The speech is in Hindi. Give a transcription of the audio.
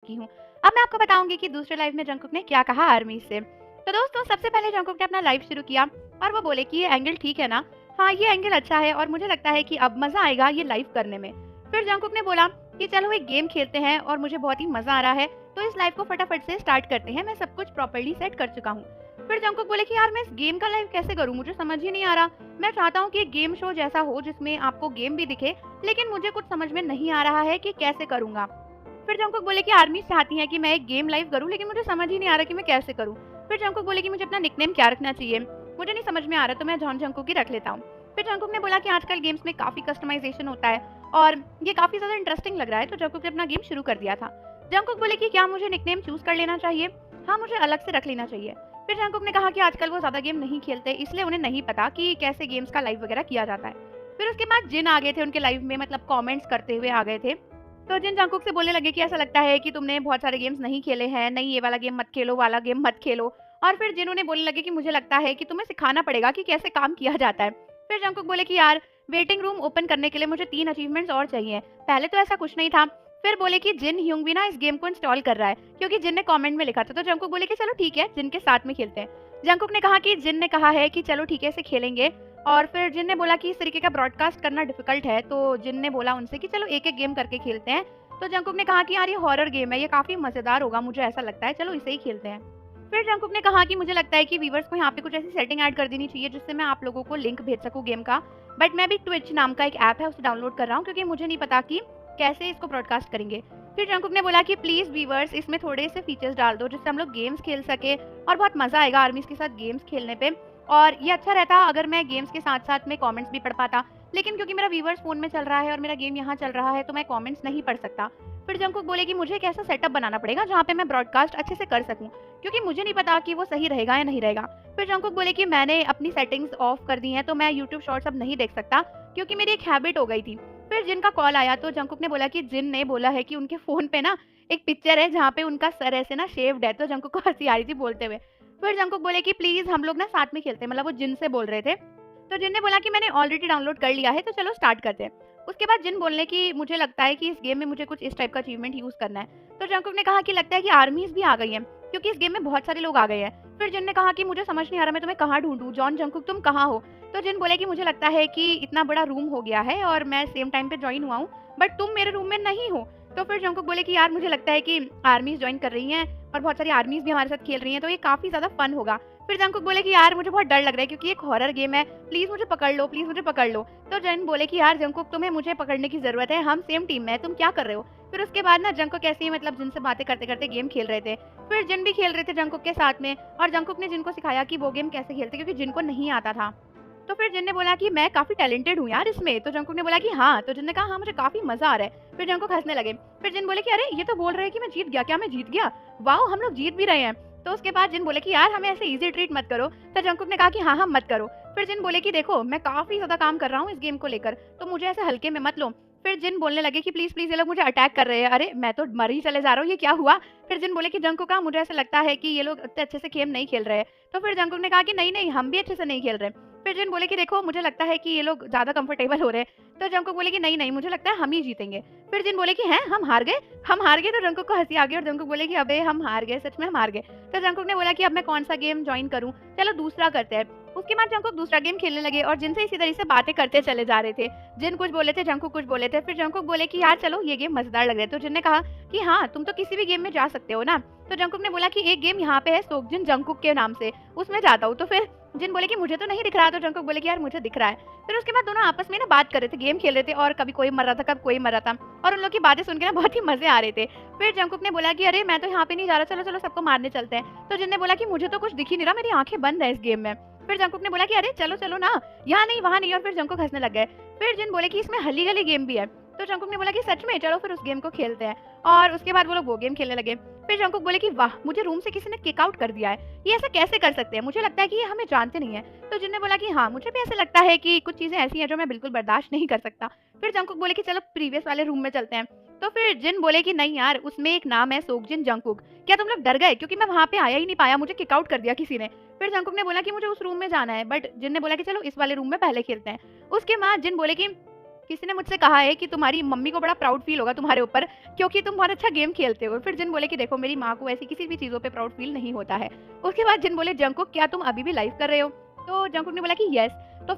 की हूँ। अब मैं आपको बताऊँगी कि दूसरे लाइव में जंकुक ने क्या कहा आर्मी से। तो दोस्तों सबसे पहले जंकुक ने अपना लाइव शुरू किया और वो बोले कि ये एंगल ठीक है ना? हाँ, ये एंगल अच्छा है और मुझे लगता है कि अब मज़ा आएगा ये लाइव करने में। फिर जंकुक ने बोला कि चलो एक गेम खेलते हैं और मुझे बहुत ही मज़ा आ रहा है, तो इस लाइव को फटाफट से स्टार्ट करते हैं, मैं सब कुछ प्रॉपर्ली सेट कर चुका हूँ। फिर जंकुक बोले कि यार मैं इस गेम का लाइव कैसे करूँ? मुझे समझ ही नहीं आ रहा। मैं चाहता हूँ कि एक गेम शो जैसा हो जिसमें आपको गेम भी दिखे, लेकिन मुझे कुछ समझ में नहीं आ रहा है कि कैसे करूँगा। फिर जंकुक बोले कि आर्मी चाहती है कि मैं एक गेम लाइव करूँ, लेकिन मुझे समझ ही नहीं आ रहा कि मैं कैसे करूँ। फिर जंकुक बोले कि मुझे अपना निकनेम क्या रखना चाहिए? मुझे नहीं समझ में आ रहा, तो मैं जॉन जंकुक ही रख लेता हूँ। फिर जंकुक ने बोला कि आजकल गेम्स में काफ़ी कस्टमाइज़ेशन होता है और ये काफ़ी ज़्यादा इंटरेस्टिंग लग रहा है, तो जंकुक ने अपना गेम शुरू कर दिया था। जंकुक बोले कि क्या मुझे निकनेम चूज़ कर लेना चाहिए? हाँ, मुझे अलग से रख लेना चाहिए। फिर जंकुक ने कहा कि आजकल वो ज़्यादा गेम नहीं खेलते, इसलिए उन्हें नहीं पता कि कैसे गेम्स का लाइव वगैरह किया जाता है। फिर उसके बाद जिन आ गए थे उनके लाइव में, मतलब कमेंट्स करते हुए आ गए थे। तो जिन जंकुक से बोलने लगे कि ऐसा लगता है कि तुमने बहुत सारे गेम्स नहीं खेले हैं, नहीं ये वाला गेम मत खेलो, वाला गेम मत खेलो। और फिर जिन्होंने बोलने लगे कि मुझे लगता है कि तुम्हें सिखाना पड़ेगा कि कैसे काम किया जाता है। फिर जंकुक बोले कि यार वेटिंग रूम ओपन करने के लिए मुझे 3 अचीवमेंट्स और चाहिए। पहले तो ऐसा कुछ नहीं था। फिर बोले कि जिन ह्यूंग भी ना इस गेम को इंस्टॉल कर रहा है, क्योंकि जिन ने कमेंट में लिखा था। तो जंकुक बोले कि चलो ठीक है, जिन के साथ में खेलते हैं। जंकुक ने कहा कि जिन ने कहा है कि चलो ठीक है इसे खेलेंगे, और फिर जिन ने बोला कि इस तरीके का ब्रॉडकास्ट करना डिफिकल्ट है, तो जिन ने बोला उनसे कि चलो एक-एक गेम करके खेलते हैं। तो जंकुक ने कहा कि यार ये हॉरर गेम है, ये काफ़ी मज़ेदार होगा, मुझे ऐसा लगता है, चलो इसे ही खेलते हैं। फिर जंकुक ने कहा कि मुझे लगता है कि व्यूअर्स को यहाँ पे कुछ ऐसी सेटिंग ऐड कर देनी चाहिए जिससे मैं आप लोगों को लिंक भेज सकूँ गेम का। बट मैं भी ट्विच नाम का एक ऐप है उसे डाउनलोड कर रहा हूँ, क्योंकि मुझे नहीं पता कि कैसे इसको ब्रॉडकास्ट करेंगे। फिर जंकुक ने बोला कि प्लीज़ व्यूअर्स इसमें थोड़े से फीचर्स डाल दो जिससे हम लोग गेम्स खेल सके और बहुत मज़ा आएगा आर्मीज़ के साथ गेम्स खेलने पे। और ये अच्छा रहता अगर मैं गेम्स के साथ-साथ में कमेंट्स भी पढ़ पाता। लेकिन क्योंकि मेरा व्यूअर्स फ़ोन में चल रहा है और मेरा गेम यहाँ चल रहा है, तो मैं कमेंट्स नहीं पढ़ सकता। फिर जंकुक बोले कि मुझे एक ऐसा सेटअप बनाना पड़ेगा जहाँ पे मैं ब्रॉडकास्ट अच्छे से कर सकूँ, क्योंकि मुझे नहीं पता कि वो सही रहेगा या नहीं रहेगा। फिर जंकुक बोले कि मैंने अपनी सेटिंग्स ऑफ कर दी हैं, तो मैं यूट्यूब शॉर्ट्स अब नहीं देख सकता, क्योंकि मेरी एक हैबिट हो गई थी। फिर जिन का कॉल आया तो जंकुक ने बोला कि जिन ने बोला है कि उनके फ़ोन पे ना एक पिक्चर है जहाँ पे उनका सर ऐसे ना शेव्ड है, तो जंकुक को हँसी आ रही थी बोलते हुए। फिर जंकुक बोले कि प्लीज़ हम लोग ना साथ में खेलते हैं, मतलब वो जिन से बोल रहे थे। तो जिन ने बोला कि मैंने ऑलरेडी डाउनलोड कर लिया है, तो चलो स्टार्ट करते हैं। उसके बाद जिन बोलने कि मुझे लगता है कि इस गेम में मुझे कुछ इस टाइप का अचीवमेंट यूज़ करना है। तो जंकुक ने कहा कि लगता है कि आर्मीज़ भी आ गई हैं, क्योंकि इस गेम में बहुत सारे लोग आ गए हैं। फिर जिन ने कहा कि मुझे समझ नहीं आ रहा मैं तुम्हें कहाँ ढूँढूँ? जॉन जंकुक तुम कहाँ हो? तो जिन बोले कि मुझे लगता है कि इतना बड़ा रूम हो गया है और मैं सेम टाइम पे जॉइन हुआ हूँ, बट तुम मेरे रूम में नहीं हो। तो फिर जंकुक बोले कि यार मुझे लगता है कि आर्मीज़ जॉइन कर रही हैं और बहुत सारी आर्मीज़ भी हमारे साथ खेल रही हैं, तो ये काफ़ी ज़्यादा फन होगा। फिर जंकुक बोले कि यार मुझे बहुत डर लग रहा है, क्योंकि एक हॉरर गेम है, प्लीज़ मुझे पकड़ लो, प्लीज़ मुझे पकड़ लो। तो जिन बोले कि यार जंकुक तुम्हें मुझे पकड़ने की ज़रूरत है, हम सेम टीम में हैं, तुम क्या कर रहे हो? फिर उसके बाद ना जंकुक ऐसे ही मतलब जिन से बातें करते-करते गेम खेल रहे थे। फिर जिन भी खेल रहे थे जंकुक के साथ में, और जंकुक ने जिन को सिखाया कि वो गेम कैसे खेलते हैं, क्योंकि जिन को नहीं आता था। तो फिर जिन ने बोला कि मैं काफ़ी टैलेंटेड हूँ यार इसमें। तो जंकुक ने बोला कि हाँ, तो जिन ने कहा हाँ मुझे काफ़ी मज़ा आ रहा है। फिर जंकुक हँसने लगे। फिर जिन बोले कि अरे ये तो बोल रहे हैं कि मैं जीत गया, क्या मैं जीत गया? वाओ! हम लोग जीत भी रहे हैं। तो उसके बाद जिन बोले कि यार हमें ऐसे ईज़ी ट्रीट मत करो। तो जंकुक ने कहा कि हाँ, हाँ मत करो। फिर जिन बोले कि देखो मैं काफ़ी ज़्यादा काम कर रहा हूँ इस गेम को लेकर, तो मुझे ऐसे हल्के में मत लो। फिर जिन बोलने लगे कि प्लीज़, प्लीज़ ये लोग मुझे अटैक कर रहे हैं। अरे मैं तो मर ही चले जा रहा हूँ, ये क्या हुआ? फिर जिन बोले कि जंकुक का मुझे ऐसा लगता है कि ये लोग इतने अच्छे से गेम नहीं खेल रहे हैं। तो फिर जंकुक ने कहा कि नहीं, नहीं हम भी अच्छे से नहीं खेल रहे। फिर जिन बोले कि देखो मुझे लगता है कि ये लोग ज़्यादा कंफर्टेबल हो रहे हैं। तो जंकुक बोले कि नहीं, नहीं मुझे लगता है हम ही जीतेंगे। फिर जिन बोले कि हैं हम हार गए? हम हार गए? तो जंकुक को हँसी आ गई और जंकुक बोले कि अबे हम हार गए, सच में हम हार गए। तो जंकुक ने बोला कि अब मैं कौन-सा गेम जॉइन करूँ? चलो दूसरा करते हैं। उसके बाद जंकुक दूसरा गेम खेलने लगे और जिन से इसी तरह से बातें करते चले जा रहे थे। जिन कुछ बोले थे, जंकुक कुछ बोले थे। फिर जंकुक बोले कि यार चलो ये गेम मज़ेदार लग रहा है। तो जिन ने कहा कि हाँ, तुम तो किसी भी गेम में जा सकते हो ना? तो जंकुक ने बोला कि एक गेम यहाँ पे है सोक्जिन जंकुक के नाम से, उसमें जाता हूँ। तो फिर जिन बोले कि मुझे तो नहीं दिख रहा, तो जंकुक बोले कि यार मुझे दिख रहा है। फिर उसके बाद दोनों आपस में ना बात कर रहे थे, गेम खेल रहे थे और कभी कोई मर रहा था, कभी कोई मर रहा था, और उन लोग की बातें सुन के ना बहुत ही मज़े आ रहे थे। फिर जंकुक ने बोला कि अरे मैं तो यहाँ पे नहीं जा रहा, चलो, चलो सबको मारने चलते हैं। तो जिन ने बोला कि मुझे तो कुछ दिख ही नहीं रहा, मेरी आँखें बंद है इस गेम में। फिर जंकुक ने बोला कि अरे चलो, चलो ना, यहाँ नहीं, वहाँ नहीं, और फिर जंकुक हँसने लग गए। फिर जिन बोले कि इसमें हली-गली गेम भी है। तो जंकुक ने बोला कि सच में? चलो फिर उस गेम को खेलते हैं, और उसके बाद वो लोग वो गेम खेलने लगे। फिर जंकुक बोले कि वाह! मुझे रूम से किसी ने किक आउट कर दिया है। ये ऐसा कैसे कर सकते हैं? मुझे लगता है कि ये हमें जानते नहीं हैं। तो जिन ने बोला कि हाँ, मुझे भी ऐसा लगता है कि कुछ चीज़ें ऐसी हैं जो मैं बिल्कुल बर्दाश्त नहीं कर सकता। फिर जंकुक बोले कि चलो प्रीवियस वाले रूम में चलते हैं। तो फिर जिन बोले कि नहीं यार, उसमें एक नाम है सोक्जिन जंकुक। क्या तुम लोग डर गए? क्योंकि मैं वहाँ पे आया ही नहीं पाया, मुझे किक आउट कर दिया किसी ने। फिर जंकुक ने बोला कि मुझे उस रूम में जाना है, बट जिन ने बोला कि चलो इस वाले रूम में पहले खेलते हैं। उसके बाद जिन बोले कि किसी ने मुझसे कहा है कि तुम्हारी मम्मी को बड़ा प्राउड फील होगा तुम्हारे ऊपर, क्योंकि तुम बहुत अच्छा गेम खेलते हो। फिर जिन बोले कि देखो मेरी माँ को ऐसी किसी भी चीज़ों पे प्राउड फील नहीं होता है। उसके बाद जिन बोले जंगकुक क्या तुम अभी भी लाइव कर रहे हो? तो जंगकुक ने बोला कि यस। तो